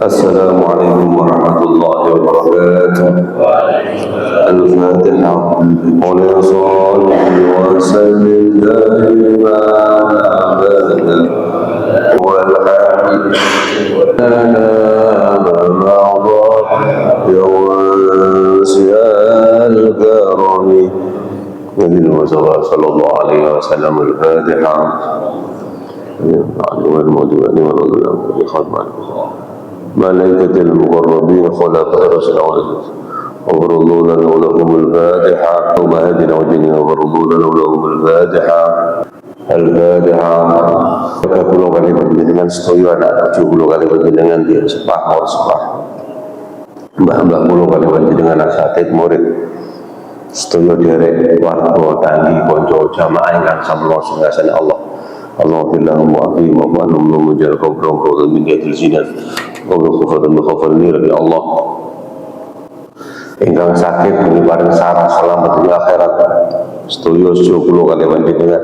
السلام عليكم ورحمة الله وبركاته. الفاتحة. قل صل وسلم دائما أبدا والحمد لنا مضى يوم الكرم للمصطفى صلى الله عليه وسلم. الفاتحة. ملائكة المقربين خلفاء رسول الله وفرضوا لنا ولهم الفاتحة ومهدنا وجننا وفرضوا لنا ولهم الفاتحة. Kulo kali panjenengan sedaya anak cucu kulo kali panjenengan di sepah mbah-mbah kulo kali panjenengan asatid murid sedaya derek warga tanggi kanca jamaah ingkang samlo singasane Allah. Allahumma wa'afi wa ma'anum lumujal kubrum wa min yadil zinat wa khufatan nir ya Allah. Ingkang sakit paring sarah selamat di akhirat sedaya kulo kali panjenengan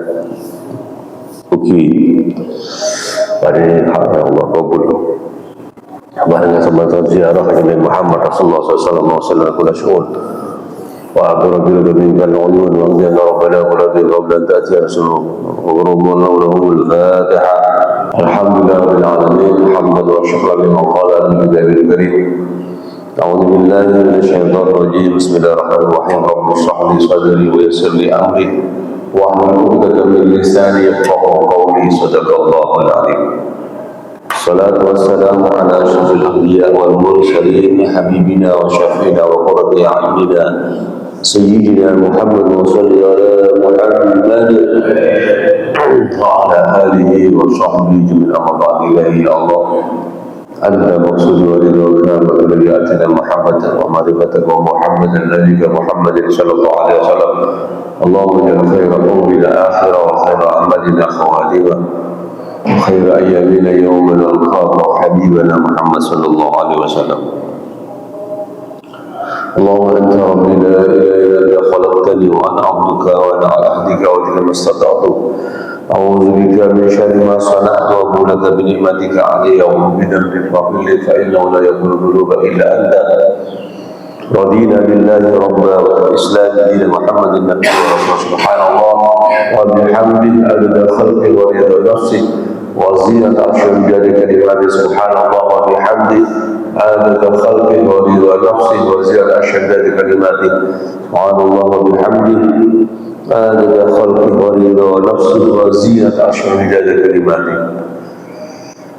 ugi pada hak Allah kabul. Barang kesempatan ziarah Nabi Muhammad Rasulullah sallallahu alaihi wasallam kula syukur. Wa aqrabu minka al-ulum wa anna rabbana qad qabla an ta'ti rasulullah wa rabbana lahumul fatiha. Alhamdulillah rabbil alamin hamdan wa syukran liman qala al-nabiyyul karim. A'udzu billahi minasy syaithanir rajim. Bismillahirrahmanirrahim. Rabbi shrah li sadri wa yassir li amri wahlul 'uqdatam min lisani yafqahu qawli. Sadaqallahul 'azim. Salatu wassalamu ala asyrafil anbiya wal mursalin habibina wa syafiina wa qurrati a'yunina sayyidina Muhammad wa salli ala Muhammad wa ala alihi wa sahbihi jami'an amma ba'du. Ya Allah, anta maqsud wa ridwaka wa atina muhammadan wa ma'rifatan wa muhammadan nabiyika Muhammadin sallallahu alaihi wasallam. Allahumma ja'al khayra umrina akhirah wa khayra amalina khawatimah wa khayra ayyamina yawma nalqaka habibana Muhammad sallallahu alaihi wasallam. Allahumma anta rabbi la ilaha illa anta khalaqtani wa ana 'abduka wa ana 'ala ahdika wa bika mastata'tu. A'udzu bika min syarri ma sana'tu wa a'udzu bika bi ni'matika 'alayya wa bi dhanbi faghfir li fa innahu la yaghfiru dhunuba illa anta. Radina billahi rabba wa islam dina Muhammadin nabiyya wa rasul. Subhanallah wa bihamdihi adada khalqi wa rida nafsi wa zinata arsyil jadi kalimati. Subhanallah wa bihamdihi adada khalqi wa rida nafsi wa zinata arsyil jadi kalimati. Subhanallah wa bihamdihi adada khalqi wa rida nafsi wa zinata arsyil jadi kalimati.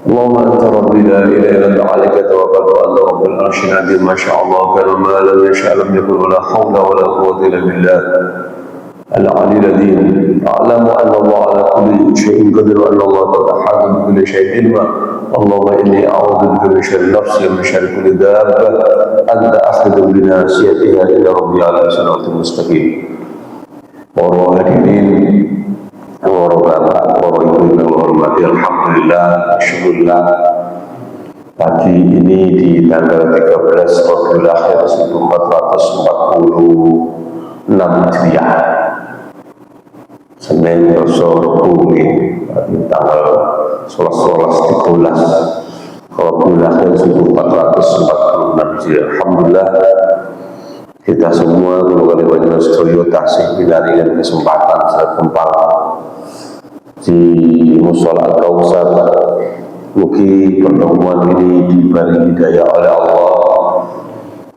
Allahumma anta rabbi la ilaha illa anta alayka tawakkaltu wa anta rabbul arsyil azim. Masya Allah kana ma lam yasha lam yakun wa la hawla wa la quwwata illa billah al-'aliyyil azim. A'lamu anna Allah ala kulli shay'in qadir wa anna Allah tatahadu bi kulli shay'in ilma. Allahumma inni a'udzu bika min syarri nafsi wa min syarri kulli dabbah anta akhidhu bi nasiyatiha ila rabbi ala siratal mustaqim. Para hadirin, para bapak, para ibu yang hormati, alhamdulillah, syukurlah pagi ini di tanggal 13 Rabiul Akhir 1446 Hijriah, Senin bumi tanggal 11 Rabiul Akhir 1446 Hijriah. Alhamdulillah kita semua keluarga banyak studio tasih binaringan kesempatan serempak di Mushola Al-Kautsar. Mugi pertemuan ini diberi hidayah oleh Allah,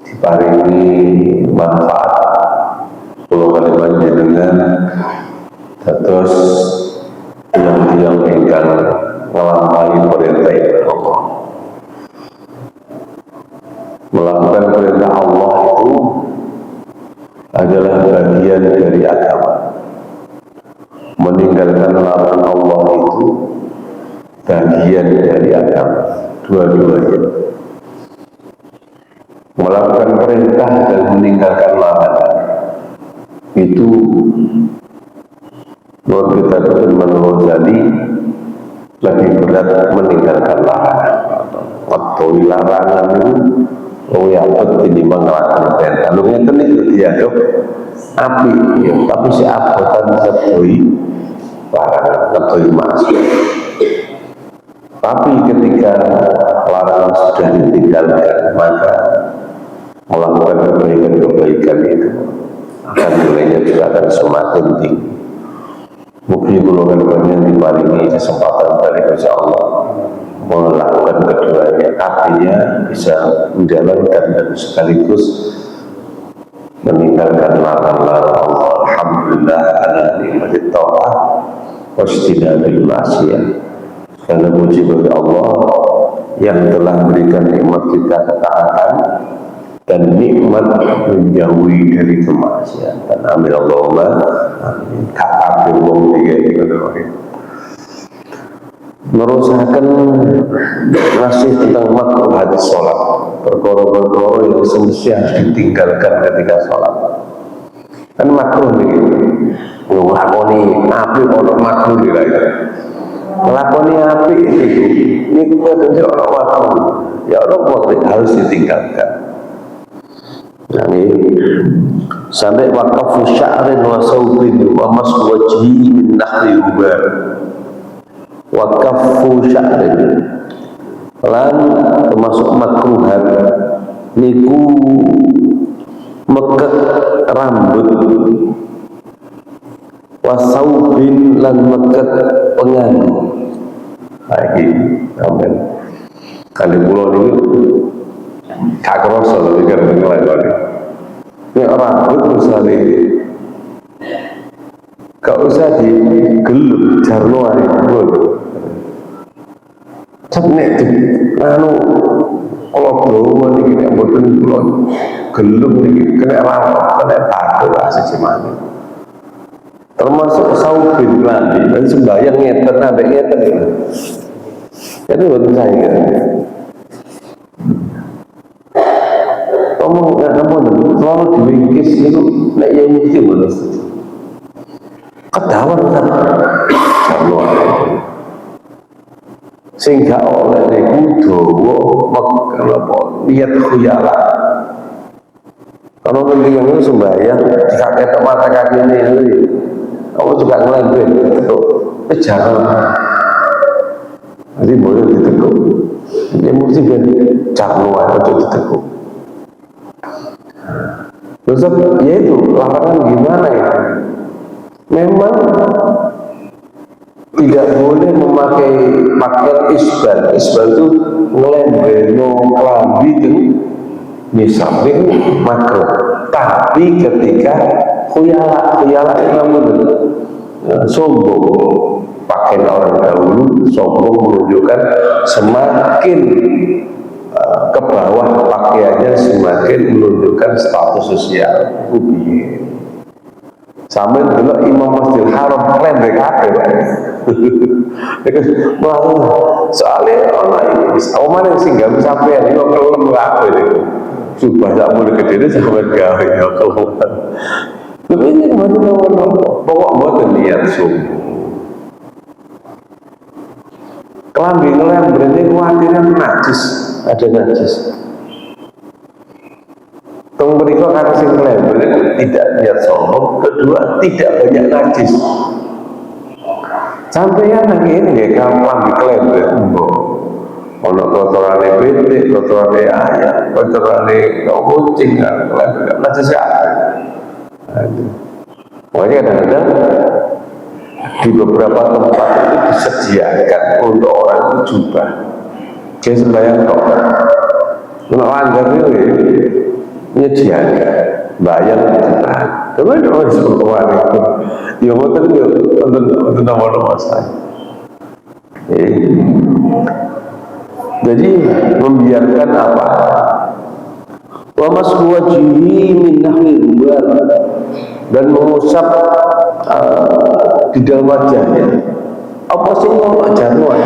diparingi manfaat keluarga banyak dengan terus yang ingkang ngelampahi perintah Allah. Melakukan perintah Allah itu adalah bagian dari agama. Meninggalkan larangan Allah itu bagian dari agama. Dua-duanya. Melakukan perintah dan meninggalkan larangan itu menurut kita Imam Ghazali lebih berat meninggalkan larangan. Waktu larangan itu wiyapet tinimbang nglakoni perintah. Lho ngeten iki ya, Dok. Api ya, tapi si abotan sedoi larangan, sedoi maksiat. Tapi ketika larangan sudah ditinggalkan, maka melakukan kebaikan-kebaikan itu akan nilainya juga akan semakin tinggi. Mungkin golongan kalian diparingi kesempatan dari Insya Allah melakukan keduanya, artinya bisa menjalankan dan sekaligus meninggalkan larangan Allah. Alhamdulillah ala nikmatit ta'ah wastinabil ma'siyah. Karena puji bagi Allah yang telah memberikan nikmat kita ketaatan dan nikmat menjauhi dari kemaksiatan. Amin Allahumma amin. Ka'abir wong tiga itu merusakan masih tentang makruh hadis sholat, perkara-perkara yang semestinya harus ditinggalkan ketika sholat. Kan makruh nih, ngelakoni api orang makruh gitu. Ngelakoni api itu, ini kita tunjuk orang makruh. Ya orang makruh harus ditinggalkan. Nah ini sampai waqafu sya'rin wa sawbin wa masku wajhi min nahri ubar. Waqafu sya'rin lan termasuk makruhan niku meket rambut, wasaubin lan meket pengaruh. Lagi amin. Kali pulau ini gak kerasa lebih karena ngelakoni ini rambut misalnya gak usah digelup jarno hari pun cenek di anu kalau bawa ini kena boten pulau gelup ini kena rambut kena tato lah sejemani termasuk saubin lagi dan sembahyang ngeten sampai ngeten jadi buat saya kan ngomong nggak namun selalu diwingkis itu nggak yang mesti bonus kedawan kan jalur sehingga oleh itu kalau lihat khuyala kalau mendingan itu sembahyang kakek mata kaki ini kamu juga ngelanjuin itu jangan jadi boleh ditekuk dia mesti biar jalur atau ditekuk. Terus ya itu larangan gimana ya? Memang tidak boleh memakai pakaian isbal. Isbal itu ngelembeno kelambi itu misalnya makruh. Tapi ketika khuyala yang sombong, pakaian orang dahulu sombong menunjukkan semakin ke bawah pakaiannya semakin menunjukkan status sosial ubi. Sampai dulu Imam Masjidil Haram lembek kabeh. Soalnya orang ini, orang yang singgah sampai ini kelem kabeh itu. Sumpah tak boleh kediri sampai gawe ya kelem. Tapi ini macam pokok buat niat sungguh. Kelambi ngelem berarti khawatirnya najis, ada najis. Tunggu berikut karena sing ngelem berarti tidak niat sombong, kedua tidak banyak najis. Sampai yang ini nggak kelambi kelem berarti. Ono kotorane pitik, kotorane ayam, kotorane kucing, kelem najis ya. Makanya kadang-kadang di beberapa tempat itu disediakan untuk orang itu jubah dia sembahyang kok untuk langgar itu menyediakan bayar jubah tapi ada orang seperti itu ya betul ya untuk nama-nama saya jadi membiarkan apa wa masku wajhi min nahwi rubar dan mengusap di dalam wajahnya apa sih mau januan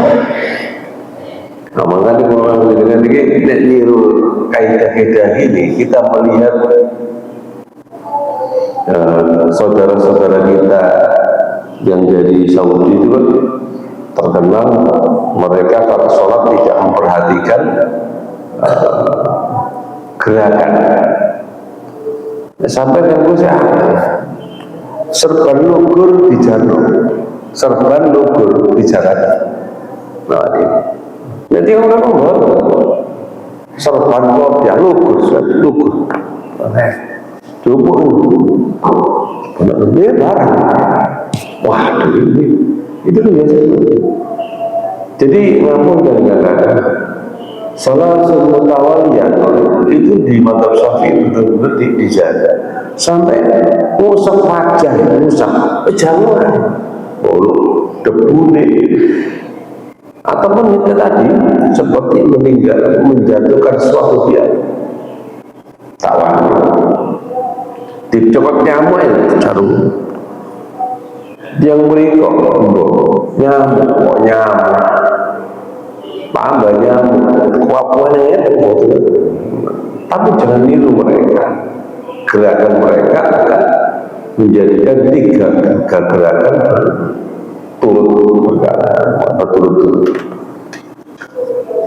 nah makanya kalau dengan ini niru kaidah-kaidah ini kita melihat saudara-saudara kita yang dari Saudi itu kan terkenal mereka kalau sholat tidak memperhatikan gerakan sampai yang serban lugur di jano, serban lugur di jalan. Nah ini, nanti orang ngomong, serban kopiah lugur coba benar lebih barang. Waduh, ini itu biasa. Jadi ngapun dan kadang salah satu mutawaliyah itu di madzhab Syafi'i betul-betul dijaga sampai rusak wajah, rusak jangan debu nih, ataupun itu tadi seperti menjatuhkan sesuatu dia tawan dicokot nyamuk ya jarum yang berikut nyamuk tambah nyamuk kuapuannya itu tapi jangan niru mereka. Gerakan mereka akan menjadikan tiga gerakan berturut-turut.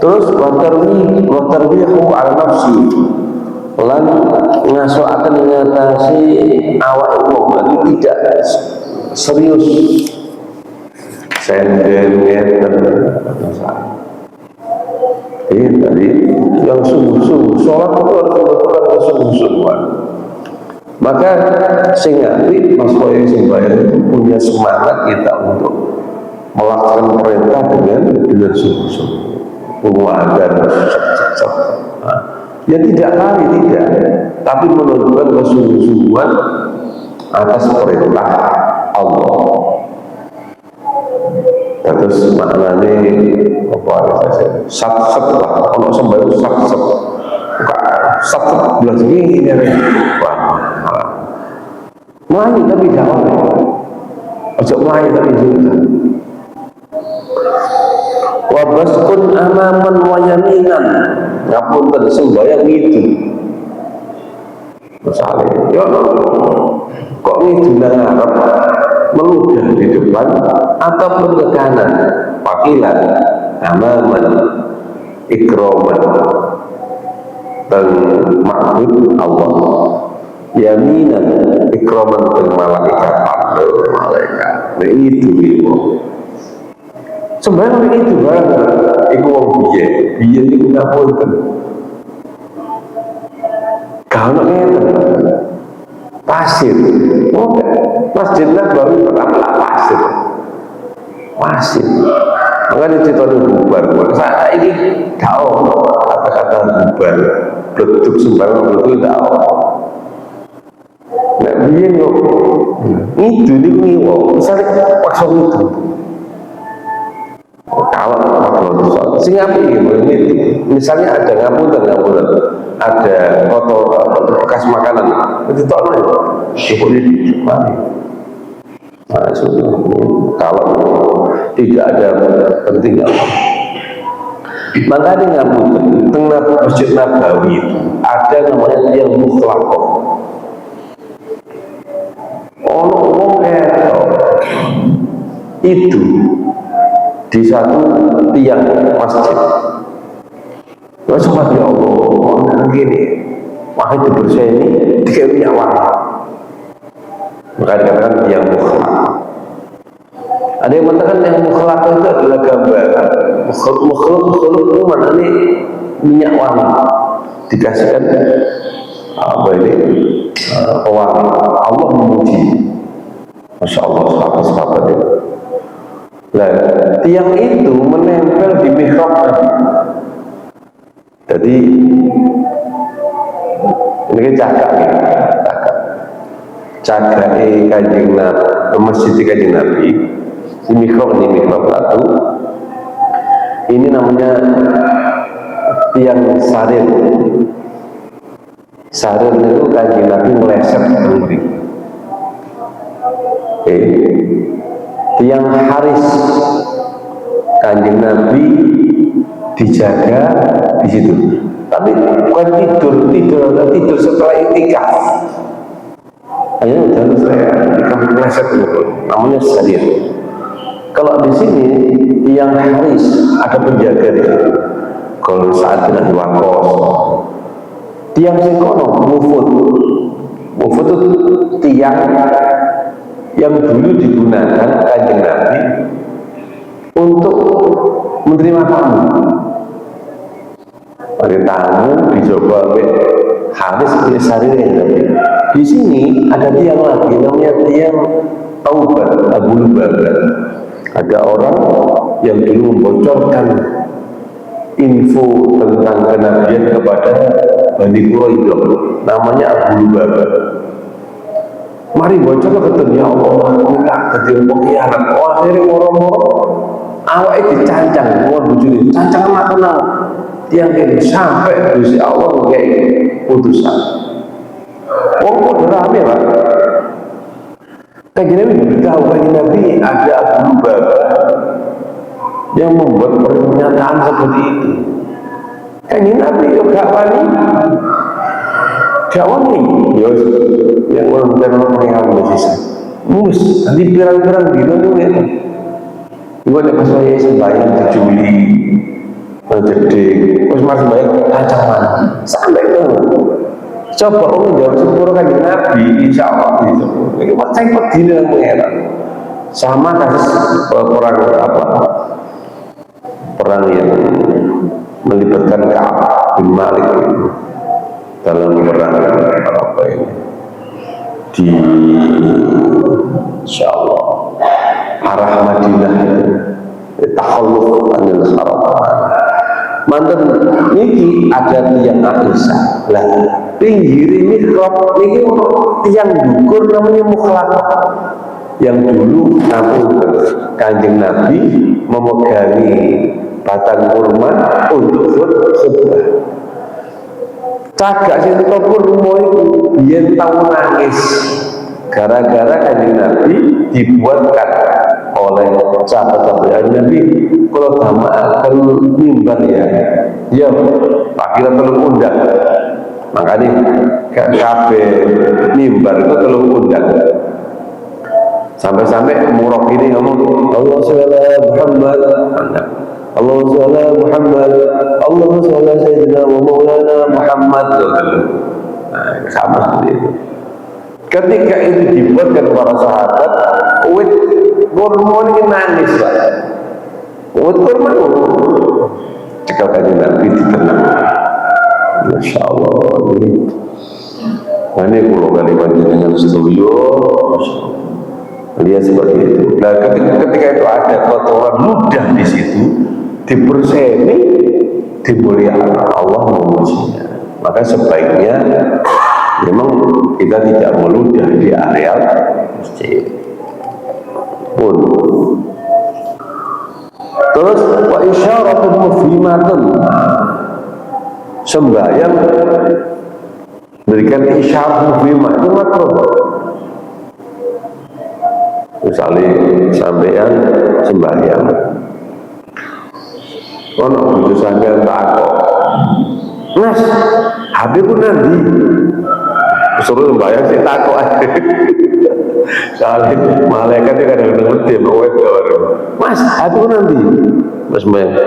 Terus watarwihu ala nafsi lan ngaso akan mengatasi awak wong tidak serius senden ngeten ini tadi yang sungguh-sungguh sholat itu harus betul-betul kesungguh-sungguhan. Maka sing ngerti Mas Boy Simbayang itu punya semangat kita untuk melakukan perintah dengan sungguh-sungguh mengajar ya tidak lari tidak, tapi menunjukkan kesungguh-sungguhan atas perintah Allah. Terus maknanya apa saja sat-sat lah, kalau sembahyang sat-sat belas ini melayu tapi jawab ojo melayu tapi juga wabaskun amaman wayaminan ngapunten sembahyang itu misalnya ya kok itu ngarep meludah di depan ataupun ke kanan pakilan amaman ikroman dan ma'bud Allah yaminan ikroman dan malaikat nah itu sebenarnya itu barang itu wong biyen itu ngapunten kalau pasir Masjid Nabawi pertama pasir makanya cerita bubar saya ini tahu kata-kata bubar bentuk sembarang betul tahu nah biyen kok itu niku misalnya paksa itu kalau sing api misalnya ada ngapunten ada foto bekas makanan itu tak ada cukup di mana kalau tidak ada penting maka dia ngapunten tengah Masjid Nabawi ada namanya yang mukhlaqah orang itu di satu tiang masjid. Terus ya Allah, gini, wahai itu bersih ini tiga minyak wangi. Maka dikatakan tiang mukhlaq. Ada yang mengatakan yang mukhlaq itu adalah gambaran. Mukhlaq itu mana ini minyak wangi dikasihkan apa ini pewangi. Allah memuji. Masya Allah, sahabat-sahabat itu. Nah, tiang itu menempel di mihrab tadi. Jadi ini cakap Kanjeng Nabi, masjid Kanjeng Nabi, di mihrab satu. Ini namanya tiang sarir. Sarir itu Kanjeng Nabi meleset kembali. Tiang haris Kanjeng Nabi dijaga di situ. Tapi bukan tidur setelah itikaf. Hanya jangan saya itikaf meleset namanya sarir. Kalau di sini tiang haris ada penjaga di situ. Kalau saat tidak diwakos, tiang singkono mufud itu tiang yang dulu digunakan Kanjeng Nabi untuk menerima tamu. Ada tamu dicoba oleh Haris bin Saririn. Di sini ada tiang lagi namanya tiang Taubat Abu Lubabah. Ada orang yang dulu membocorkan info tentang kenabian kepada Bani Quraidah, namanya Abu Lubabah. Mari bocor ketemu ya Allah, enggak ketemu pengkhianat. Akhirnya moro-moro awak itu dicancang, bukan bujuni, cancang kenal tiang ini sampai Gusti Allah kayak putusan. Kok rame lah. Kayak gini beritahu bagi Nabi ada Abu Lubabah yang membuat pernyataan seperti itu. Kayak gini Nabi juga gak wani, yang orang mengenal sisa. Mus, nanti pirang-pirang gitu tuh ya. Iwan yang pas saya sembahyang dijuli, jadi terus mas sembahyang ancaman sampai itu. Coba orang jawab sempurna kan Nabi, insya Allah itu. Ini saya pergi dengan mengeran. Sama kasus perang apa? Perang yang melibatkan Ka'ab bin Malik itu dalam perang apa ini di insya Allah arah Madinah takhalluf anil haram. Mantan niki ada tiang Aisyah lah pinggir mihrab niki tiang dukur namanya mukhlaqah yang dulu namun Kanjeng Nabi memegangi batang kurma untuk khutbah. Cagak sing toko rumo itu biyen tau nangis gara-gara Kanjeng Nabi dibuatkan oleh sahabat-sahabat Nabi kalau akan mimbar ya akhirnya perlu undang, makanya kabeh mimbar itu perlu undang. Sampai-sampai murok ini ngomong Allah SWT Muhammad, Allah SWT Muhammad, Allah SWT Sayyidina wa Maulana Muhammad. Nah, sama seperti itu. Ketika itu dibuatkan para sahabat, wit kurma ini nangis lah. Wit kurma jika Kanjeng Nabi ditenang. Masya Allah ini pulau Kalimantan dengan setuju. Lihat seperti itu. Nah, ketika itu ada kotoran ludah di situ, dibersihkan, dimuliakan Allah memujinya. Maka sebaiknya memang kita tidak meludah di area masjid. Pun. Terus wa isyaratun mufhimatun. Sembahyang berikan isyarat mufhimah itu makruh. Misalnya sampean sembahyang, ono butuh sampean takok, Mas, HP ku nanti, suruh sembahyang sih takok aja. Soalnya malaikat itu kadang-kadang ngerti, Mas, HP ku nanti, Mas sembahyang,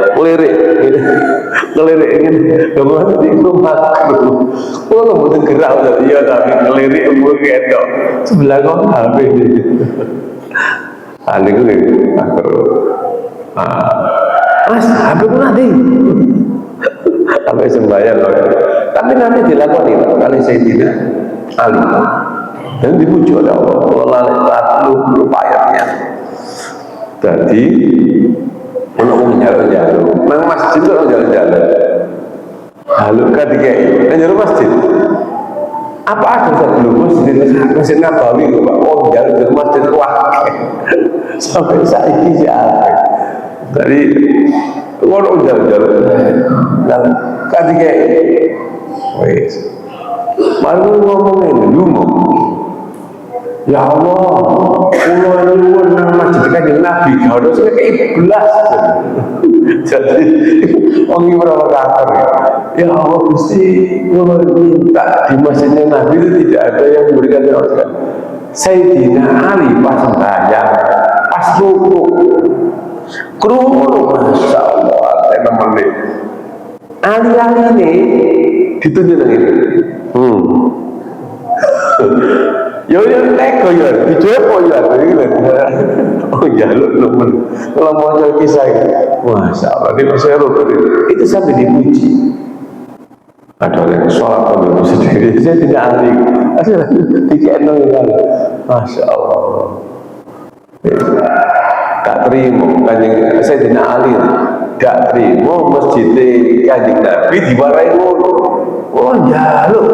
ngelirik ingin, kemudian itu makruh. Kalau butuh gerak, iya tapi ngelirik umur kedok, sebelah kok HP ini. Ini gue Mas, HP ku nanti sampai sembahyang tapi nanti dilakukan itu kali Sayyidina Ali dan dipuji oleh Allah lupayanya. Jadi orang jalan-jalan nang masjid itu orang jalan-jalan lalu ketika itu masjid apa ada sebelum masjid Nabawi itu Pak, oh jalan ke masjid wah sampai saat ini siapa jadi orang jalan-jalan dan ketika wes malu ngomongin dulu ya Allah pulau ini nang masjid Kanjeng Nabi harusnya kayak belas jadi orang yang provokator ya Allah Gusti kalau minta di masjidnya Nabi itu tidak ada yang memberikan doa. Sayyidina Ali pas sembahyang pas ruku krungu Masya Allah teman-teman Ali-ali ini ditunjuk lagi ya teko ya dijopo ya oh jaluk teman kalau mau kisah Masya Allah ini saya ruku itu sampai dipuji ada yang sholat kalau sendiri saya tidak ahli, ada tiga yang masya Allah, gak terima kanjeng saya tidak ahli, gak terima masjid kanjeng Nabi diwarai ngono. Oh jaluk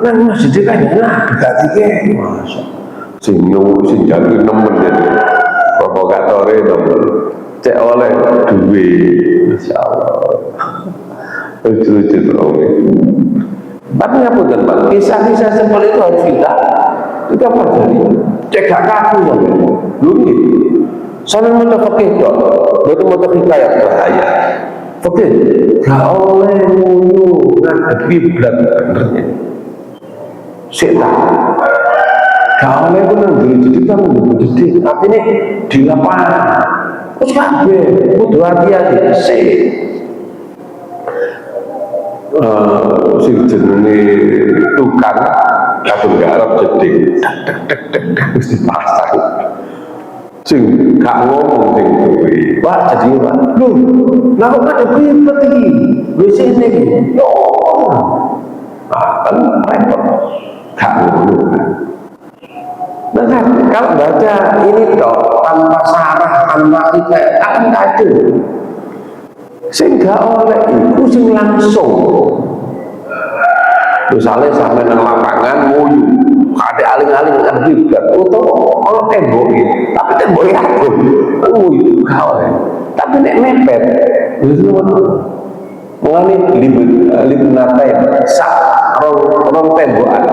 nang masjid kanjeng Nabi gak tiga, masya sing jaluk nemen jadi provokatore nemen cek oleh duit, masya Allah. Lucu-lucu tapi ngapunten Pak, kisah-kisah seperti itu harus kita pelajari. Cek gak kaku sampai belum gitu. Sampai mau fikih kok, betul mau hikayat bahaya. Fikih gak oleh nguyu ngadepi berat benernya. Setan gak oleh itu nanti jadi kan jadi artinya di lapangan. Terus kabeh kudu hati-hati sih. Sing jenenge tukang kadung garap jeding mesti pasang sing gak ngomong sing duwe Pak jadi Pak lho lah kok ada ribet iki wis iki yo kan repot gak ngono. Nah kalau baca ini toh tanpa sarah tanpa kita akan kacau. Sehingga oleh itu sing langsung misalnya sampai nang lapangan nguyu ada aling-aling kan ribet atau kalau tembok tapi temboknya aku nguyu gak oleh tapi nek mepet itu mengalami libet natai sak rong tembokan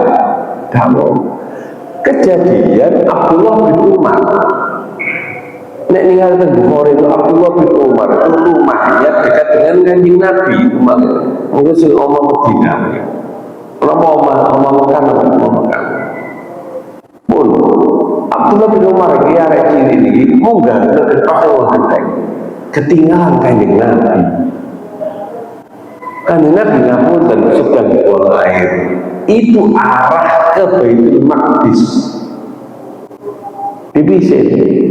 kamu kejadian Abdullah bin Umar. Nek ninggal teng Bukhari itu Abdullah bin Umar itu rumahnya dekat dengan Kanjeng Nabi. Mungkin sing omah Medina. Omah Mekah. Pun Abdullah bin Umar iki arek cilik iki munggah nek pas wonten ketinggalan Kanjeng Nabi. Kanjeng Nabi ngapunten sedang buang air. Itu arah ke Baitul Maqdis. Dipisih,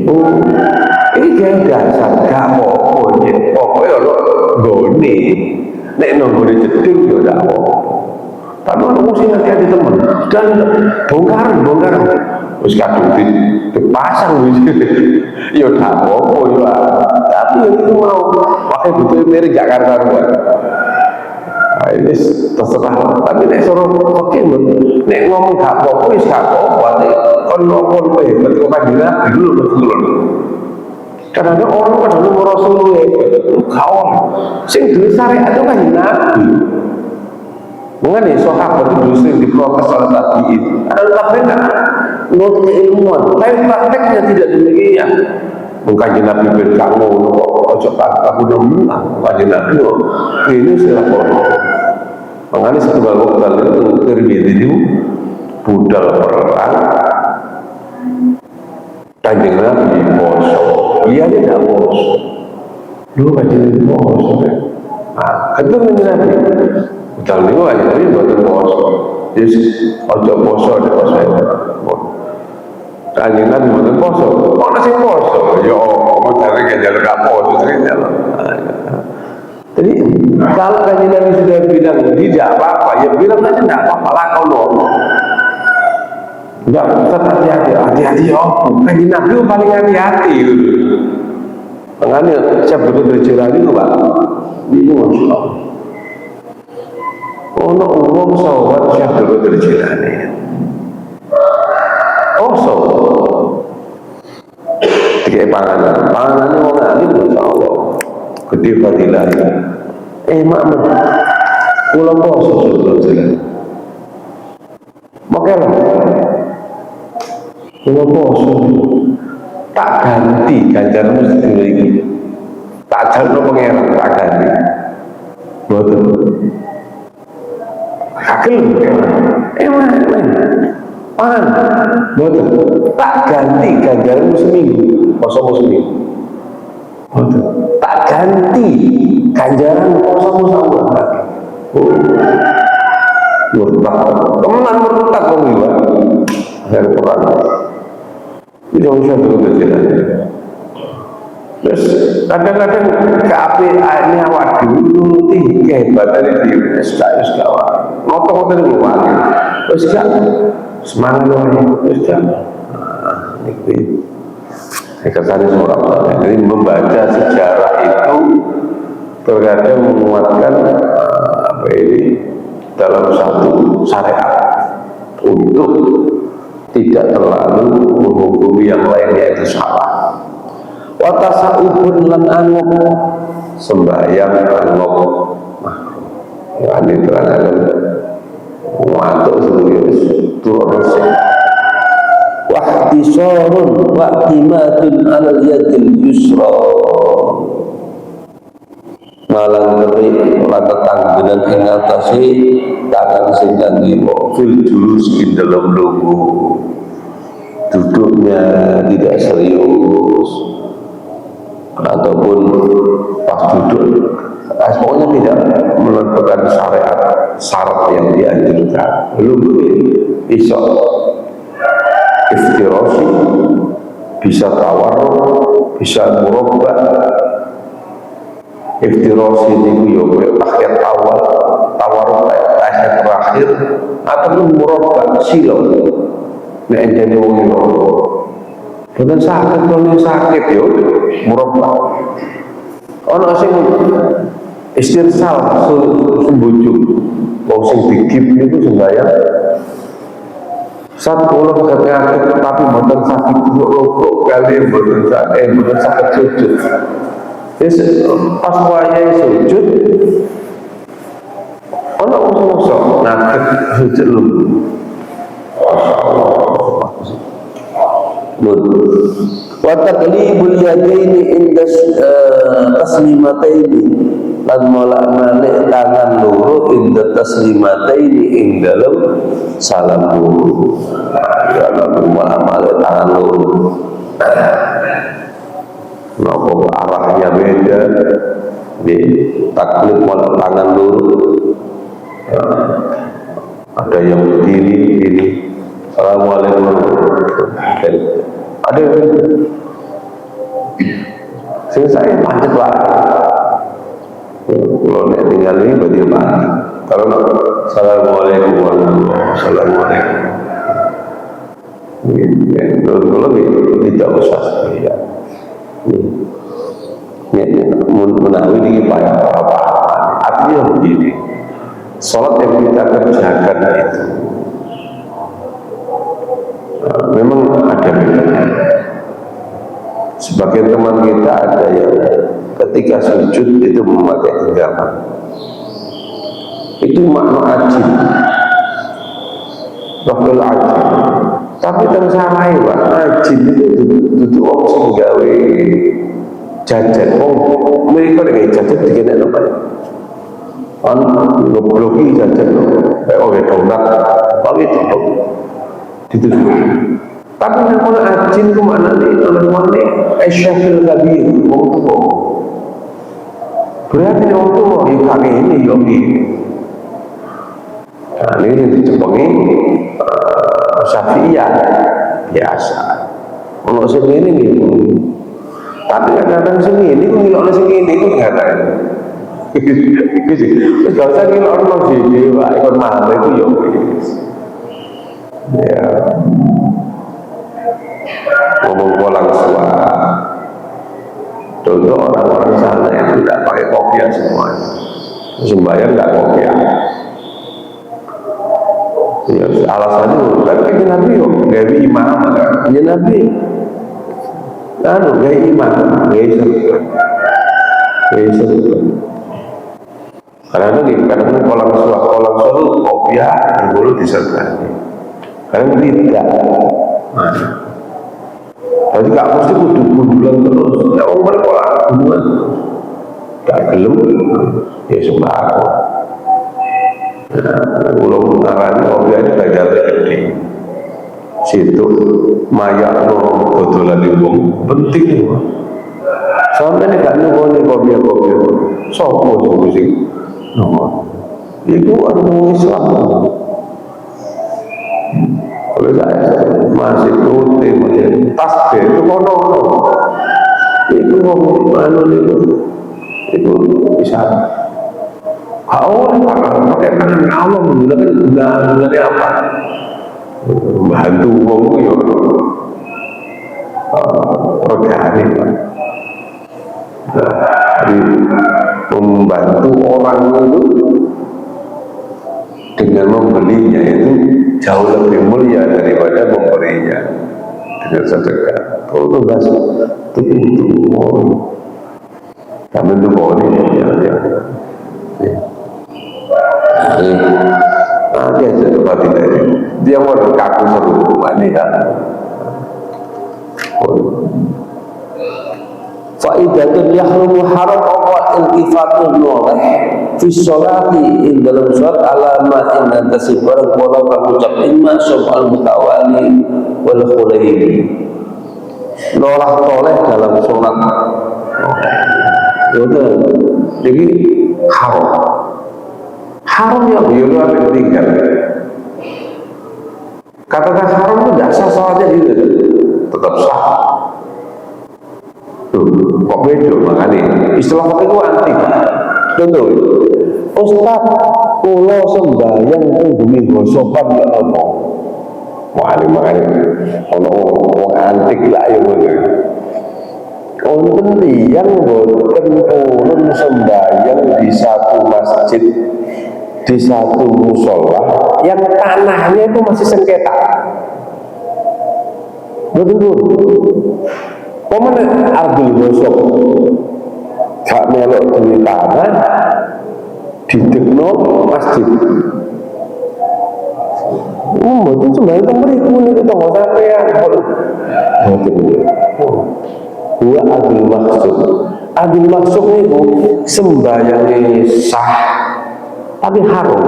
ini gaya dasar, gak apa-apa, pokoknya ada goni, nek nonggoni jeding ya gak apa-apa. Tapi orang mesti hati-hati teman, dan bongkaran, terus kadang dipasang ya gak apa-apa ya, tapi itu mau pakai butuh mirip Jakarta buat. Nah ini terserah, tapi nek suruh oke, nek ngomong gak apa-apa, wis gak apa-apa. Kon ngomong hebat kok Kanjeng Nabi betul. Kadang-kadang orang kadang Rasulullah kawan sing duwe syariat itu Kanjeng Nabi. Mengenai sahabat itu sering diprotes oleh tabi'in. Ada tabi'in nuntut ilmuwan, tapi prakteknya tidak demikian. Kanjeng Nabi berkah ngono kok ojo aku nemen Kanjeng Nabi kok ini sira kono. Mengenai setunggal waktu itu Tirmidzi itu budal perang Kanjeng Nabi poso, dia tidak poso. Lu Kanjeng Nabi poso. Nah, itu Nabi. Budal niku Kanjeng Nabi mboten poso. Yes, ojo poso ada poso. Kanjeng Nabi mboten poso. Ono sing poso. Ya mau cari kanjeng gak poso ternyata. Jadi kalau Kanjeng Nabi sudah bilang tidak apa-apa, ya bilang aja tidak apa-apa lah kalau enggak, tetap hati-hati ya. Kanjeng Nabi paling hati-hati. Makanya saya bercerita itu Pak. Ini Masya Allah. Ono wong sahabat saya bercerita ini. Oh so. Tiga panganan wong alim Masya Allah. Gede fadilah. Makmum. Kula poso bercerita. Makanya kalau poso tak ganti ganjaran mesti lagi tak jalur pengeran tak ganti betul kakil betul tak ganti ganjaran seminggu poso seminggu betul tak ganti ganjaran poso seminggu teman murtad kok juga dari Quran itu bisa berjalan. Terus kadang-kadang keapiannya awak dulu nuruti kehebatan itu sudah kawan. ngoten niku wae. Wis gak semangat wae, wis gak. Niki kasarnya seorang. Jadi membaca sejarah itu terkadang menguatkan apa ini dalam satu syariat untuk tidak terlalu menghukumi yang lainnya itu salah. Watasa'ubun lan angok sembahyang angok ya ini terangkan ngantuk sebagai turun resik wahtisorun wa'timatun alal yadil yusra malang ngeri lan tetanggenan ing ngatasi tangan sing kanggo fil julus ing dalam lungguh duduknya tidak serius ataupun pas duduk pokoknya tidak menentukan syarat yang dianjurkan. Lungguh iso iftirasi, bisa tawarruk, bisa murabba. Iftirasi ini yo akhir awal, tawarruk akhir terakhir, ataupun murabba silo. Nek jane wong loro. Bukan sakit yo murabba. Ono sing istirsal sembujuk wong sing digip niku sembayang satu orang sakit tapi mboten sakit rokok kali mboten sakit sujud. Wis pas wayahe sujud ono wong sok ngadeg sujud lho. Wa taqlibul yadaini inda taslimataini lan molak-malik tangan loro inda taslimataini ing dalem salam loro. Ya lan molak-malik tangan loro. Nopo arahnya beda. Di taklid molak tangan loro. Ada yang begini. Assalamualaikum. Ada sing saya pancet lah kalau nek tinggal ini bagaimana kalau assalamualaikum warahmatullahi wabarakatuh kalau tidak usah ya menawi ini apa artinya begini sholat yang kita kerjakan itu memang ada bedanya. Sebagian teman kita ada yang ketika sujud itu memakai genggaman. Itu makna ajib. Raful ajib. Tapi yang salah ya, ajib itu duduk orang sing gawe jajan. Mereka dengan jajan dikena apa? Bloki jajan. Kayak donat, pakai donat. Ditutup. Tapi kalau ajin kemana nih? Kalau nih esyafil kabir, wong tua. Berarti wong tua yang kami ini yogi. Nah ini dicepengi Syafi'iyah biasa. Kalau segini nih, tapi kadang-kadang segini, ngilok segini itu nggak ada. Gak usah ngilok sih, ikut mahal itu yogi. Ya. Ngomong kolang suara. Contoh orang-orang sana yang tidak pakai kopiah semuanya. Sembahyang tidak kopiah. Ya, alasannya kan kita Nabi gawe imam kan. Ya Nabi. Lalu gawe imam, gawe surga. Gawe surga. Kadang-kadang kolang suara kopiah yang dulu disertai. Karena tidak. Jadi gak mesti kudu bulan terus. Ya orang berkolak bulan. Gak gelem. Ya sembarang. Nah, kalau mengarani obyeknya gagal gede. Situ mayak no bodolan wong penting nih. Sampai nih gak nunggu kopiah. Sopo sih. No. Itu orang Islam. Kalau saya masih rutin tasbih itu kono itu ngomong itu bisa pakai tangan Allah menggunakan gunanya apa? Membantu wong yo regane. Jadi membantu orang itu dengan membelinya itu jauh lebih mulia daripada memberinya dengan sedekah. Kalau itu enggak itu kami itu boleh ya. Nanti aja tempat ini dia mau kaku satu rumah ini kan. Faidatun yahrumu haram apa iltifatun noleh fi sholati in dalam sholat alama in antasi barang walau kamu ucap imma soal mutawali wal khulaini nolak toleh dalam sholat itu jadi haram ya biar apa tinggal kata-kata haram itu tidak sah sholatnya gitu tetap sah. Kok beda makanya istilah itu antik. Contoh, Ustaz, kula sembahyang teng bumi gosopan ya apa? Wah, makanya ono wong antik lah ya ngono. Wonten tiyang boten purun sembahyang di satu masjid, di satu musola yang tanahnya itu masih sengketa. Betul. Pemenang Ardul Gosok gak melok duit tanah didekno masjid. Mboten sembahyang teng mriku niku tangga sampean. Mboten. Wa Ardul Maksud. Ardul Maksud niku sembayange sah tapi haram.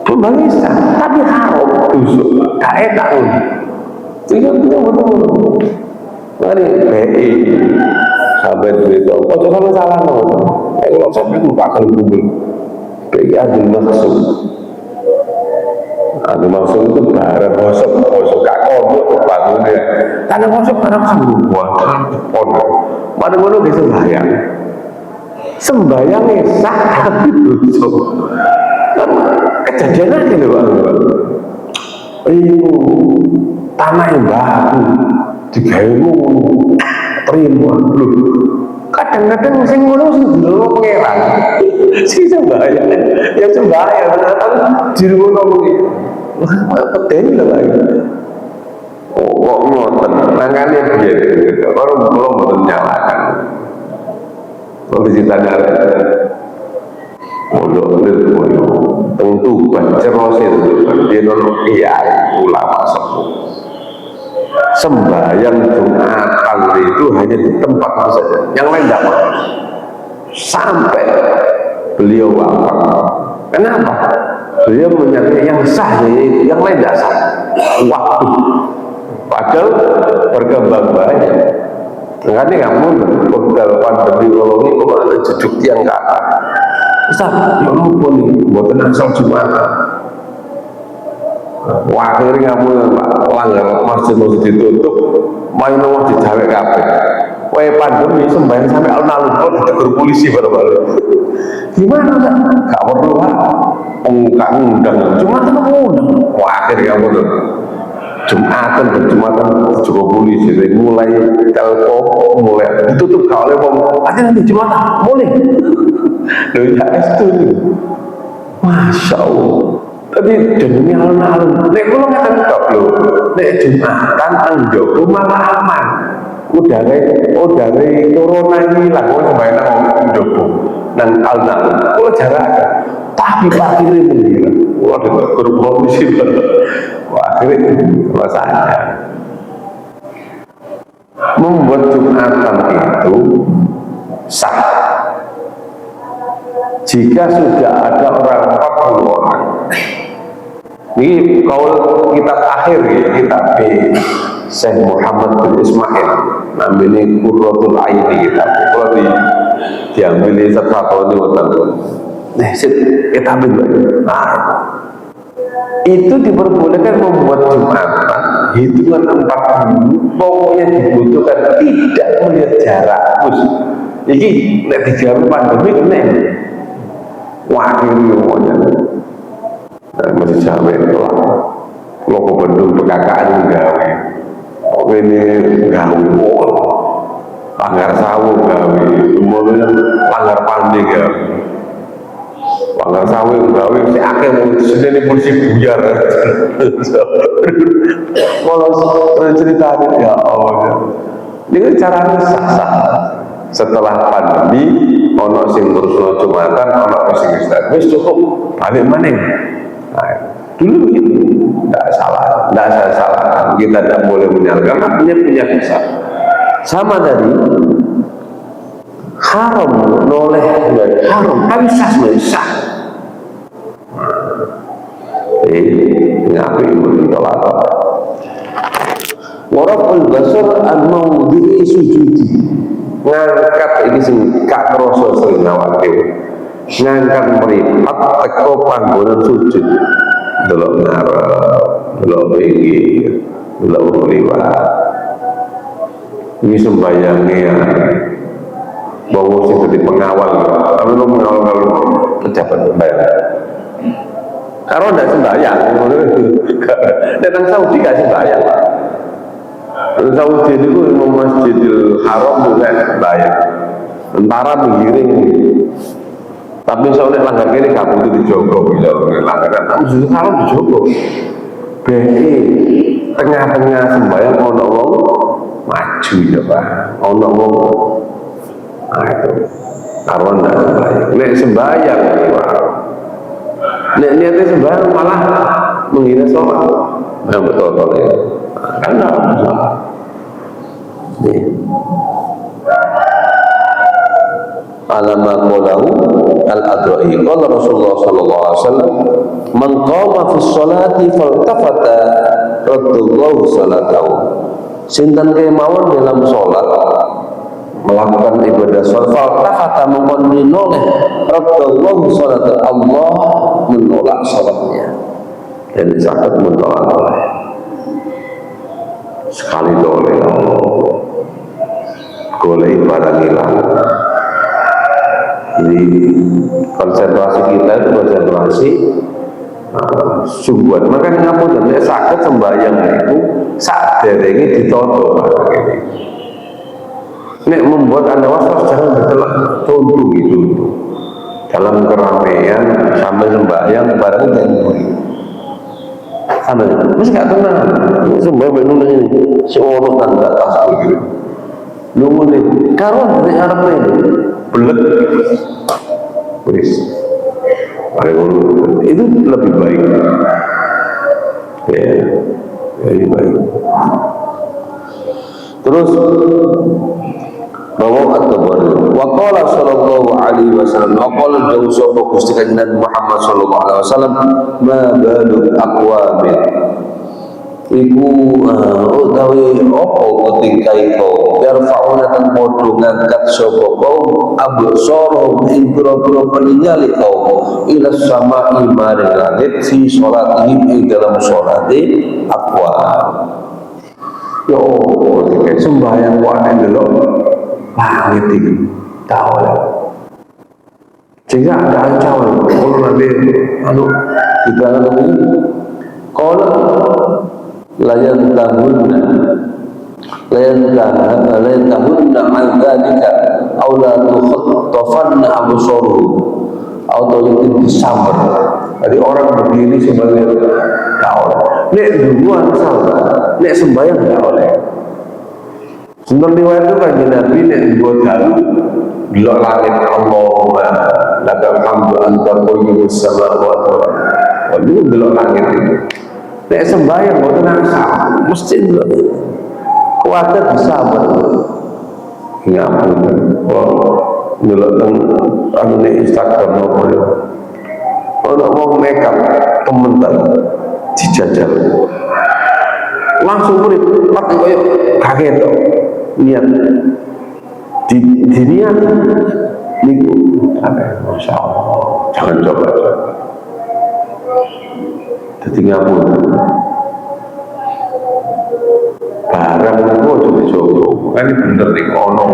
Sembahyang sah tapi haram. Dosa. Gak enak. Itu betul. Mari BI sampai berita. Kok sama salah no? Kalau sampai lupa kalau kumpul. BI Ardul Maksud. Ardul Maksud itu barang kosong kak kodok bangunnya. Karena kosong anak sanggup buat pon. Mana bisa sembayangnya sah tapi dosa. Kejadian aja loh Pak. Tanah yang baru digayemu terima lho. Kadang-kadang sing ngono sing lho pangeran. Sing sembahyang ya sembahyang ternyata dirono kuwi. Peden lho Pak. Kok ngoten nangane piye karo kula mboten nyalakan. Kok ditanya pondok itu tentu cerosir dia nolok kiai ulama sepuh sembahyang Jumatan itu hanya di tempat saja yang lain tidak mau sampai beliau wafat. Kenapa? Beliau menyatakan yang sah yang lain tidak sah waktu padahal berkembang banyak. Makanya kamu dalam pandemi kalau ini kalau ada jeduk tiang kata Ustaz, ya lupa nih, buat asal Jumat. Wah, akhirnya kamu langgar masjid ditutup, main nomor di Jawa kabeh. Wah, pandemi sembahyang sampai alun-alun, kalau ditegur polisi baru-baru. Gimana Ustaz? Gak perlu Pak. Enggak ngundang, cuma ngundang. Wah, akhirnya kamu tuh Jumatan juga polisi mulai telepon, mulai ditutup gak oleh ngomong. Nanti Jumatan, boleh. Loh ya itu Masya Allah. Tapi demi alun-alun nek kula ngaten tok lho. Nek Jumatan teng Joko malah aman. Udare corona hilang wong sembahyang nang Joko. Nang alun-alun kula jarak. Tapi parkire menghilang. Waduh guru polisi. Wah, akhirnya masalahnya membuat Jumatan itu sah jika sudah ada orang 40 orang. Ini kalau kitab akhir ya, kitab Syekh Muhammad bin Ismail namanya Qurratul Aini kitab. Kalau diambil di satu ini kitab itu. Nah, itu diperbolehkan membuat Jumatan hitungan 40 pokoknya dibutuhkan tidak melihat jarak. Ini nek dijamin pandemi kena wakili semuanya. Masih sampai lah. Kalau ke Bandung pekakaan gawe, ini gawe, Langgar Sawu gawe, semuanya Langgar Pandi gawe. Langgar Sawu gawe, si akeh sedene polisi buyar. Kalau cerita ya Allah, ini caranya sah-sah. Setelah pandemi, ono sing terus Jumatan, ono sing wis cukup balik maning. Nah, dulu itu tidak salah, tidak salah. Kita tidak boleh menyalahkan, artinya punya kisah. Sama tadi, haram noleh dari haram, tapi sah sah. Ngapain menolak? Waraful basar an maudhi'i sujudi, ngangkat ini sing kak kroso sing nawake, ngangkat mripat teko panggonan sujud, delok ngarep, delok pinggir, delok liwat. Ini sembayangnya ya, bahwa sing dadi pengawal, tapi lo pengawal kalau pejabat sembayang. Karena tidak sembahyang, datang Saudi gak sembahyang. Saudi itu mau Masjidil Haram juga sembahyang. Tentara menggiring, tapi soalnya langgar kiri gak butuh dijogo, langgar Masjidil Haram dijogo. BI tengah-tengah sembahyang ono wong maju ya Pak, ono wong, nah itu karena tidak sembahyang. Nek sembahyang, nek niatnya sembahyang malah menghina sholat, yang betul-betul ya, karena masalah. Alama qawlahu al-adwa'i qala Rasulullah sallallahu alaihi wasallam man qama fi sholati faltafata raddallahu salatahu, sinten kemawon dalam sholat melakukan ibadah sholat faltafata mengkoni noleh raddallahu salatahu, Allah menolak sholatnya dan sangat menolak oleh sekali doleh goleh barang hilang. Jadi konsentrasi kita itu konsentrasi sungguhan. Makanya ngapu dan sakit sembahyang itu saat ini ditoto. Nek membuat anda was-was jangan bertelak contoh gitu. Dalam keramaian sambil sembahyang barang dan sama masih nggak tenang. Sembahyang nulis ini si orang tanda atas begitu. Nunggu nih karuan dari Arab ini belet itu lebih baik ya, lebih baik. Terus bahwa at-Tabari wa qala sallallahu alaihi wasallam wa qala jauh Gusti Kanjeng Muhammad sallallahu alaihi wasallam ma balu aqwamin iku utawi apa ketingkai kau yarfa'una tan podo ngangkat sapa kaum absarhum ing pira-pira peningali kaum ila sama'i maring langit fi sholatihim ing dalam sholate aqwa. Yo ketika sembahyang wae delok langit iki tahu ya. Sehingga ada ancaman kalau nanti di dalam ini kalau layan tahunna an dzalika aw la tukhattafanna absaruhum atau yang disambar. Jadi orang berdiri sebagai tak oleh. Nek duluan salah, nek sembahyang tak oleh. Sebenarnya riwayat itu kan Nabi nek buat dalu delok langit Allahumma lakal hamdu anta qayyumus samawati wal ardh. Itu delok langit itu. Nek sembahyang mboten nasa, mesti delok. Kuwatir disabar. Ngapunten. Delok teng anune Instagram nopo yo. Ono wong makeup temen-temen dijajal. Langsung murid pakai koyo kaget to. Niat di niat niku Masya Allah, jangan coba. Jadi ngapun barang itu coba-coba kan ini bener di kono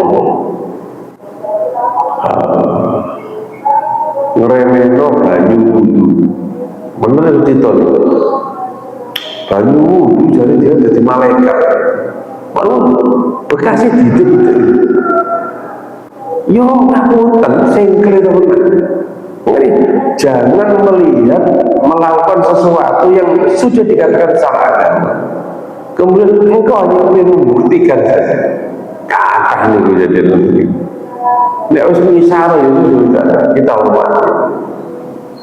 ngeremeno bener titol banyu wudu jadi dia jadi malaikat. Walau bekasnya gitu. Yo ngapunten singkle teman. Jangan melihat melakukan sesuatu yang sudah dikatakan salah agama. Kemudian engkau hanya ingin membuktikan saja. Kakak nih gue jadi nanti. Nek harus mengisara itu juga kita hormat.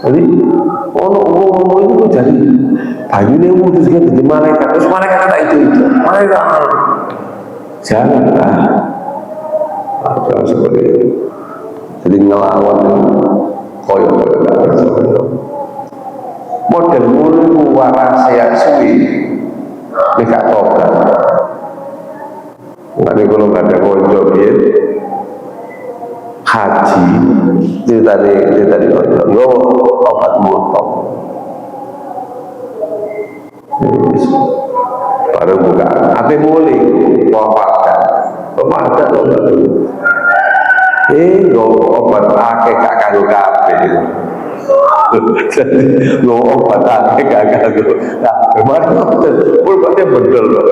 Jadi ngomong itu jadi banyu nih wudu jadi malaikat. Terus malaikat kata itu malaikat. Janganlah. Jangan seperti itu. Jadi ngelawan koyo-koyo gak percaya. Model mulu waras saya suwi. Ini gak tobat. Nanti kalau gak ada konco haji ceritanya konco lo obat motok. Baru buka apa boleh pemadam obat akeh gak kanggo kabeh. Jadi obat akeh gak kanggo kabeh. Pulpatnya bedol kok.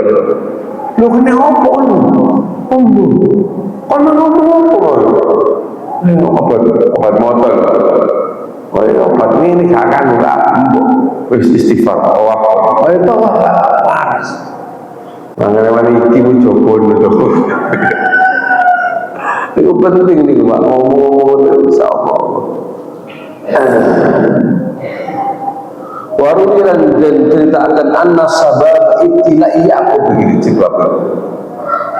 Lho kene opo lho? Kon ngomong opo? Obat motor. Oh ya obat ini gak kanggo kabeh. Wis istighfar Allah. Oh itu waras. Mangane iki mujobo lho. Itu penting nih Pak, ngomong insya Allah. Warumiran dan ceritakan anna sabab ibtilai Ya'qub begini sebabnya.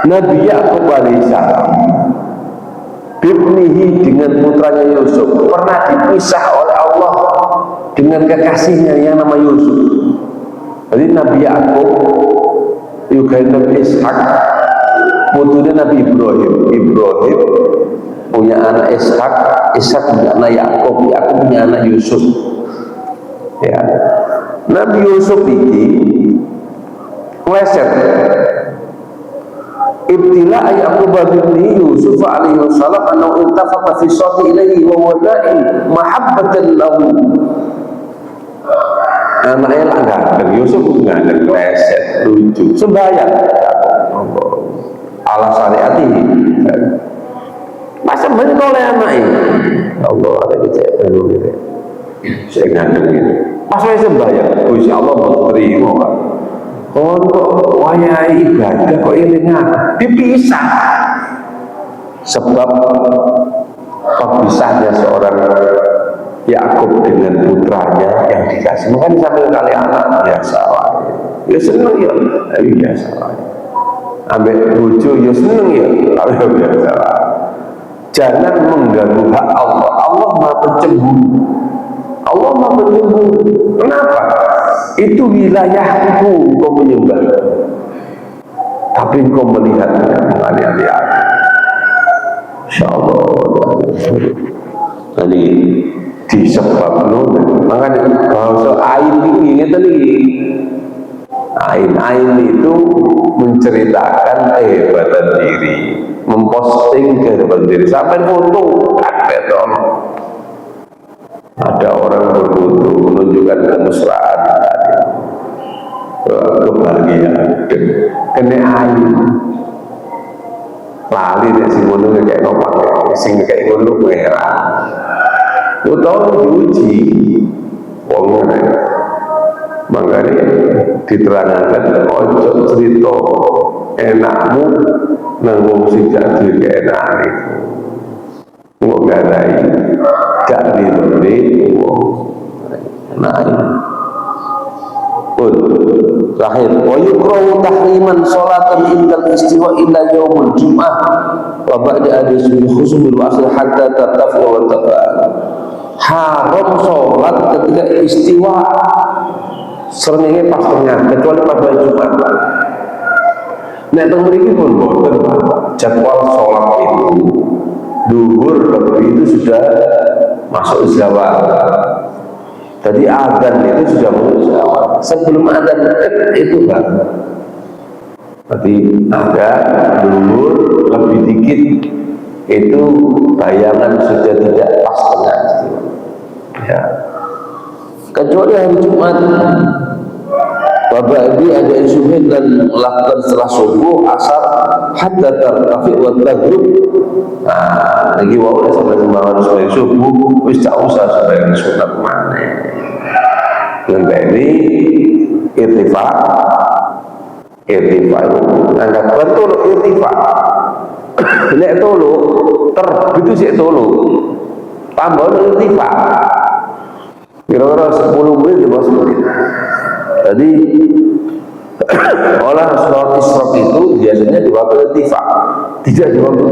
Nabi Ya'qub alaihissalam bibnihi dengan putranya Yusuf pernah dipisah oleh Allah dengan kekasihnya yang nama Yusuf. Jadi Nabi Ya'qub juga Nabi Ishak putunya Nabi Ibrahim punya anak Ishak punya anak Yakub punya anak Yusuf. Ya, Nabi Yusuf ini meleset. Ibtila Yaqub bin Yusuf alaihi wasallam annahu iltafata fi sawti ilaihi wa wada'i mahabbatan lahu. Anaknya langgar Yusuf nggak ada meleset lucu sembahyang. Ala syariat ini masa bener oleh anak ini Allah ada kecek dulu gitu saya ngandung gitu pas saya sembahyang insya Allah berterima Pak untuk wayai ibadah kok ini dipisah sebab kepisahnya seorang Yakub dengan putranya yang dikasih makanya sampai kali anak biasa ya seneng ya biasa ambil bojo ya seneng ya kalau biasa. Jangan mengganggu hak Allah. Allah Maha Pencemburu. Allah Maha Pencemburu. Kenapa? Itu wilayahku kau menyembah. Tapi kau melihatnya menganiaya. Insyaallah. Jadi disebabkan makanya bahasa ain ini tadi ain itu menceritakan kehebatan diri, memposting kehebatan diri sampai foto beton. Ada orang berfoto menunjukkan kemesraan kebahagiaan kena ain lali deh si ngono kayak nopang sing kayak ngono merah utawa diuji wong makanya diterangkan ojo cerita enakmu nanggung sing jadi keenakan itu mau gadai gak diberi enak pun terakhir wa yukrahu tahriman sholatan indal istiwa illa yaumul jum'ah wa ba'da adisul khusumil wasir hatta tataf wa tataf haram sholat ketika istiwa seringnya pas tengah kecuali pada Jumat. Nek teng mriki pun boten jadwal sholat itu duhur lebih itu sudah masuk zawal. Jadi adzan itu sudah masuk zawal. Sebelum adzan itu kan. Berarti agak duhur lebih dikit itu bayangan sudah tidak pas tengah. Ya. kecuali hari Jumat. Wabadi ada subuh dan melakukan setelah subuh asar hatta tartafi wa taghrib. Nah, lagi wae sampai sembahyang subuh wis tak usah sembahyang sunat maneh. Ini irtifa itu anda betul irtifa nek tolu terbit itu sih tolu tambah irtifa kira-kira 10 menit di bawah 10 menit. Jadi olah sholat isyraq itu biasanya di waktu irtifa, tidak di waktu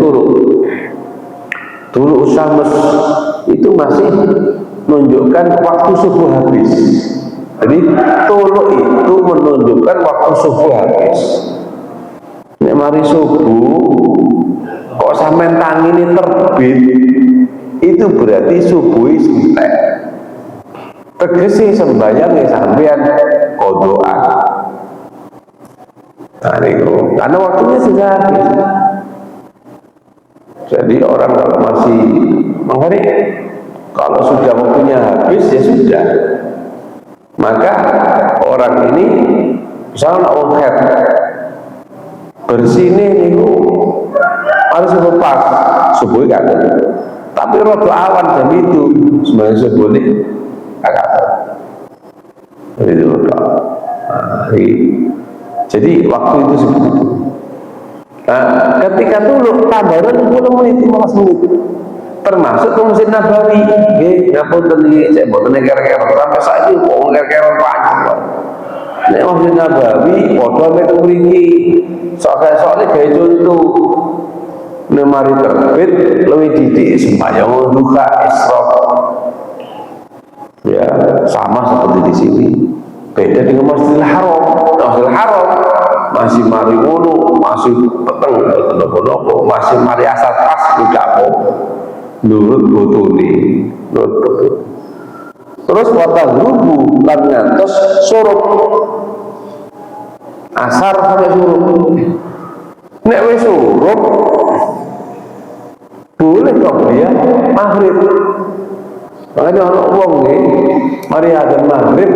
tulu syams itu masih menunjukkan waktu subuh habis. Jadi tulu itu menunjukkan waktu subuh habis. Nek mari subuh kok sampean tangine terbit, itu berarti subuh entek. Tegese sembahyang sampean kodoan. Nah niku, karena waktunya sudah habis. Jadi orang kalau masih menghari, kalau sudah waktunya habis ya sudah. Maka orang ini misalnya orang head bersih niku harus lepas subuh kan. Tapi rodo awan jam itu sebenarnya subuh ini agak itu. Jadi waktu itu seperti itu. Nah, ketika dulu tambahan 10 menit 15 menit termasuk ke Masjid Nabawi nggih ngapunten iki cek mboten kira-kira sampai saiki kok kira-kira panjang kok nek Masjid Nabawi padha mek mriki soalnya gawe contoh nek mari terbit luwih didik sembahyang duha isyraq ya sama seperti di sini beda dengan Masjidil Haram. Masjidil Haram masih mari ngono masih peteng nopo-nopo masih mari asal pas tidak mau nurut botone nurut betul. Terus wata grubu lan ngantos surup asar sampai surup. Nek wis surup boleh kok ya maghrib. Makanya ana wong nggih mari adzan maghrib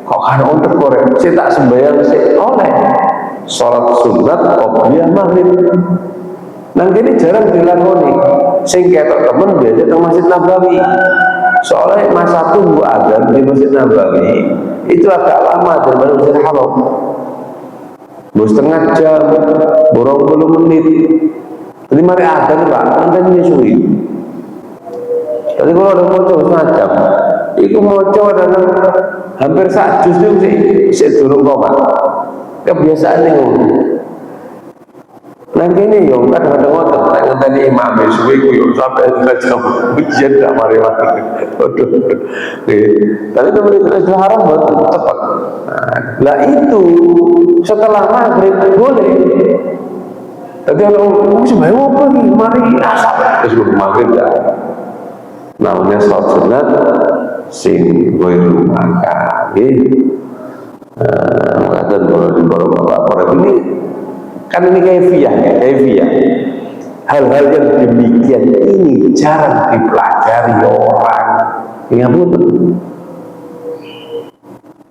kok kan untuk korek saya tak sembahyang sik oleh salat sunat qobliyah maghrib. Nang kene jarang dilakoni. Sing ketok temen biasa teng Masjid Nabawi. Soalnya masa tunggu adzan di Masjid Nabawi itu agak lama daripada Masjid Haram. Setengah jam, borong 10 menit. Jadi mari adzan Pak, adzan nyusui. Jadi kalau ada moco setengah jam, itu moco adalah hampir sak juz itu sih durung komat. Kebiasaan yang nanti ini yang kadang-kadang ngotot tadi imam suwe ku yo sampai jam ujian gak mari-mari. Tapi itu Masjidil Haram betul cepat. Nah itu setelah maghrib boleh. Tapi kalau sebenarnya apa nih mari asap terus maghrib ya. Namanya sholat sunat sing ghairu maka mengatakan bahwa di bawah bapak ini kan ini kaifiyah. Hal-hal yang demikian ini jarang dipelajari orang. Ingat betul.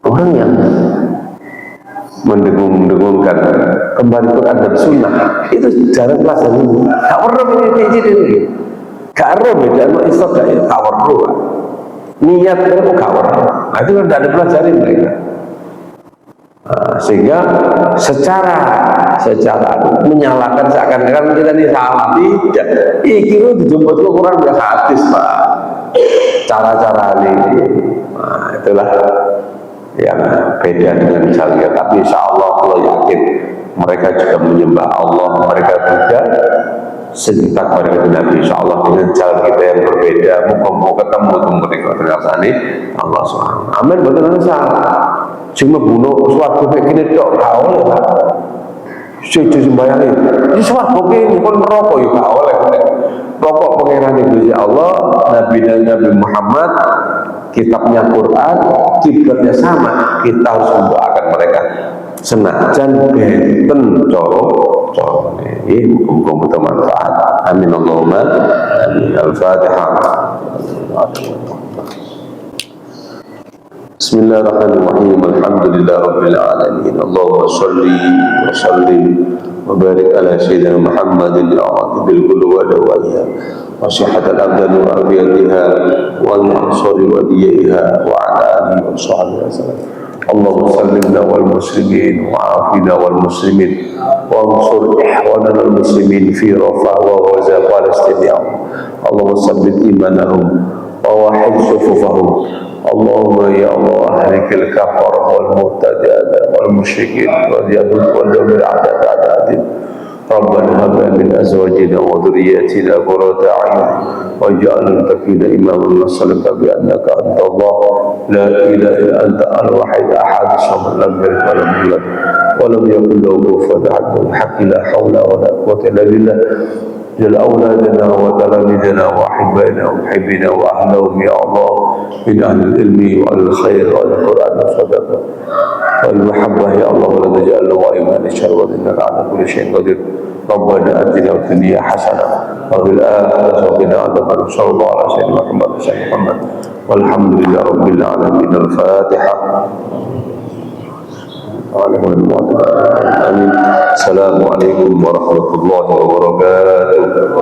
Orang yang mendengung-dengungkan kembali Quran dan Sunnah itu jarang pelajari ini. Tak perlu ini. Gak perlu beda no istok gak itu gak perlu. Niat mereka gak perlu. Nah itu kan tidak dipelajari mereka. Sehingga secara menyalahkan seakan-akan kita ini salah tidak. Itu dijemput ke Quran ya hadis Pak. Cara-cara ini, nah, itulah yang beda dengan misalnya. Tapi insya Allah yakin mereka juga menyembah Allah, mereka juga sentak mereka dengan insya Allah dengan cara kita yang berbeda. Mau ketemu mereka dengan ini Allah SWT. Amin betul salah. Cuma bunuh suatu kayak gini dok gak oleh lah. Sejujurnya sembahyangin ini suatu kayak ini pun merokok ya gak oleh. Rokok pengeran itu ya Allah, Nabi dan Nabi Muhammad, kitabnya Quran, kiblatnya sama. Kita harus mendoakan mereka senajan benten coro ini hukum bermanfaat. Amin Allahumma amin. Al-Fatihah. Bismillahirrahmanirrahim. Alhamdulillah rabbil alamin. Allahumma shalli wa sallim wa barik ala sayyidina Muhammadin al-aqidil qulwa dawaiha wa sihhatal abdan wa afiyatiha wa al-ansari wa diyaiha wa ala alihi wa sahbihi wa sallam. Allahumma sallimna wal muslimin wa afina wal muslimin wa ansur ihwanana al muslimin fi Rafah wa Gaza Palestina. Allahumma sabbit imanahum wa wahid sufufahum. Allahumma ya Allah ahlikil kafar wal mubtadi'at wal musyrikin wal yahud wal jamil a'dad. Rabbana hab lana min azwajina wa dhurriyyatina qurrata a'yun waj'alna lil muttaqina imaman nas'aluka bi annaka antallah la ilaha illa anta al-wahid ahad samad lam yalid wa lam yulad wa lam yakul lahu kufuwan ahad. Haqqi la haula wa la quwwata illa billah. جل أولادنا وتلاميذنا وأحبائنا ومحبينا وأهلهم يا الله من أهل العلم والخير والقرآن والصدقة والمحبة يا الله ولا تجعلنا وإيمان الشر إنك على كل شيء قدير. ربنا آتنا في الدنيا حسنة وفي الآخرة وقنا عذاب النار. صلى الله على سيدنا محمد والحمد لله رب العالمين. الفاتحة. آمين. السلام عليكم ورحمة الله وبركاته.